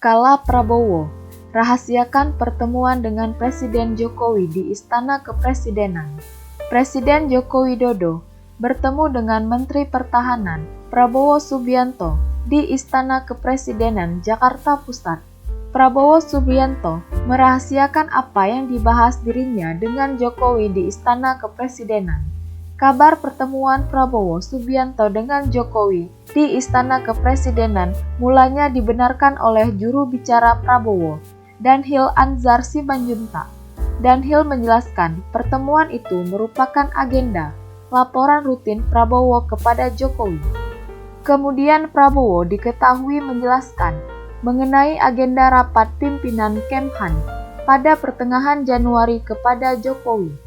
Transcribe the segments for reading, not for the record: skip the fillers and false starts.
Kala Prabowo, rahasiakan pertemuan dengan Presiden Jokowi di Istana Kepresidenan. Presiden Joko Widodo bertemu dengan Menteri Pertahanan Prabowo Subianto di Istana Kepresidenan Jakarta Pusat. Prabowo Subianto merahasiakan apa yang dibahas dirinya dengan Jokowi di Istana Kepresidenan. Kabar pertemuan Prabowo Subianto dengan Jokowi di Istana Kepresidenan mulanya dibenarkan oleh juru bicara Prabowo, Danhil Anzar Simanjuntak. Danhil menjelaskan pertemuan itu merupakan agenda laporan rutin Prabowo kepada Jokowi. Kemudian Prabowo diketahui menjelaskan mengenai agenda rapat pimpinan Kemhan pada pertengahan Januari kepada Jokowi.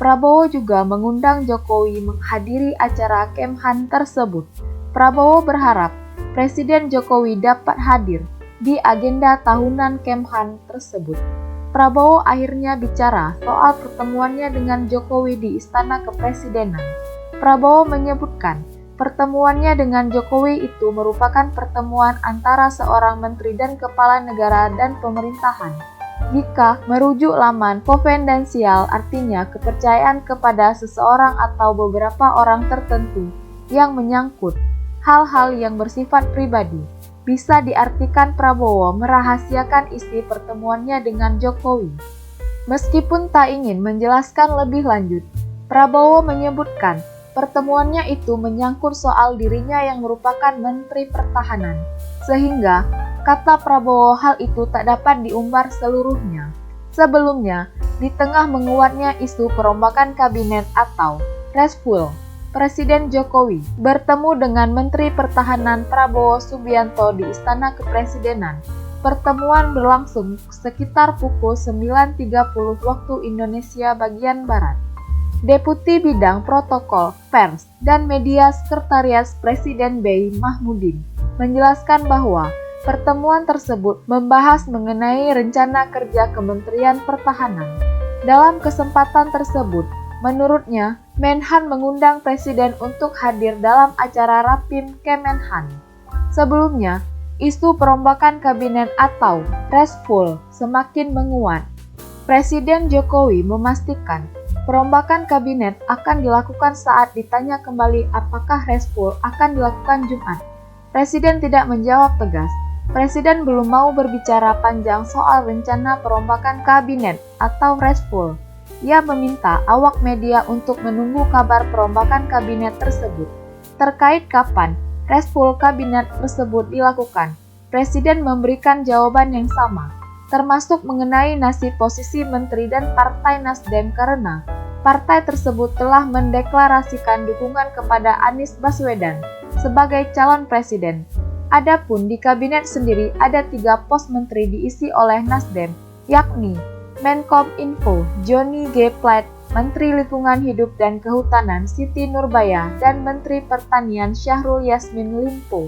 Prabowo juga mengundang Jokowi menghadiri acara Kemhan tersebut. Prabowo berharap Presiden Jokowi dapat hadir di agenda tahunan Kemhan tersebut. Prabowo akhirnya bicara soal pertemuannya dengan Jokowi di Istana Kepresidenan. Prabowo menyebutkan pertemuannya dengan Jokowi itu merupakan pertemuan antara seorang menteri dan kepala negara dan pemerintahan. Jika merujuk laman Confidential artinya kepercayaan kepada seseorang atau beberapa orang tertentu yang menyangkut hal-hal yang bersifat pribadi. Bisa diartikan Prabowo merahasiakan isi pertemuannya dengan Jokowi. Meskipun tak ingin menjelaskan lebih lanjut, Prabowo menyebutkan pertemuannya itu menyangkut soal dirinya yang merupakan Menteri Pertahanan, sehingga kata Prabowo hal itu tak dapat diumbar seluruhnya. Sebelumnya, di tengah menguatnya isu perombakan kabinet atau reshuffle, Presiden Jokowi bertemu dengan Menteri Pertahanan Prabowo Subianto di Istana Kepresidenan. Pertemuan berlangsung sekitar pukul 9.30 waktu Indonesia bagian Barat. Deputi Bidang Protokol, Pers, dan Media Sekretariat Presiden B. Mahmudin menjelaskan bahwa pertemuan tersebut membahas mengenai rencana kerja Kementerian Pertahanan. Dalam kesempatan tersebut, menurutnya, Menhan mengundang Presiden untuk hadir dalam acara Rapim Kemenhan. Sebelumnya, isu perombakan kabinet atau reshuffle semakin menguat. Presiden Jokowi memastikan perombakan kabinet akan dilakukan saat ditanya kembali apakah reshuffle akan dilakukan Jumat. Presiden tidak menjawab tegas. Presiden belum mau berbicara panjang soal rencana perombakan kabinet atau reshuffle. Ia meminta awak media untuk menunggu kabar perombakan kabinet tersebut. Terkait kapan reshuffle kabinet tersebut dilakukan, Presiden memberikan jawaban yang sama, termasuk mengenai nasib posisi menteri dan Partai Nasdem karena partai tersebut telah mendeklarasikan dukungan kepada Anies Baswedan sebagai calon presiden. Adapun di kabinet sendiri ada 3 pos menteri diisi oleh Nasdem, yakni Menkominfo Johnny G. Plate, Menteri Lingkungan Hidup dan Kehutanan Siti Nurbaya, dan Menteri Pertanian Syahrul Yassin Limpo.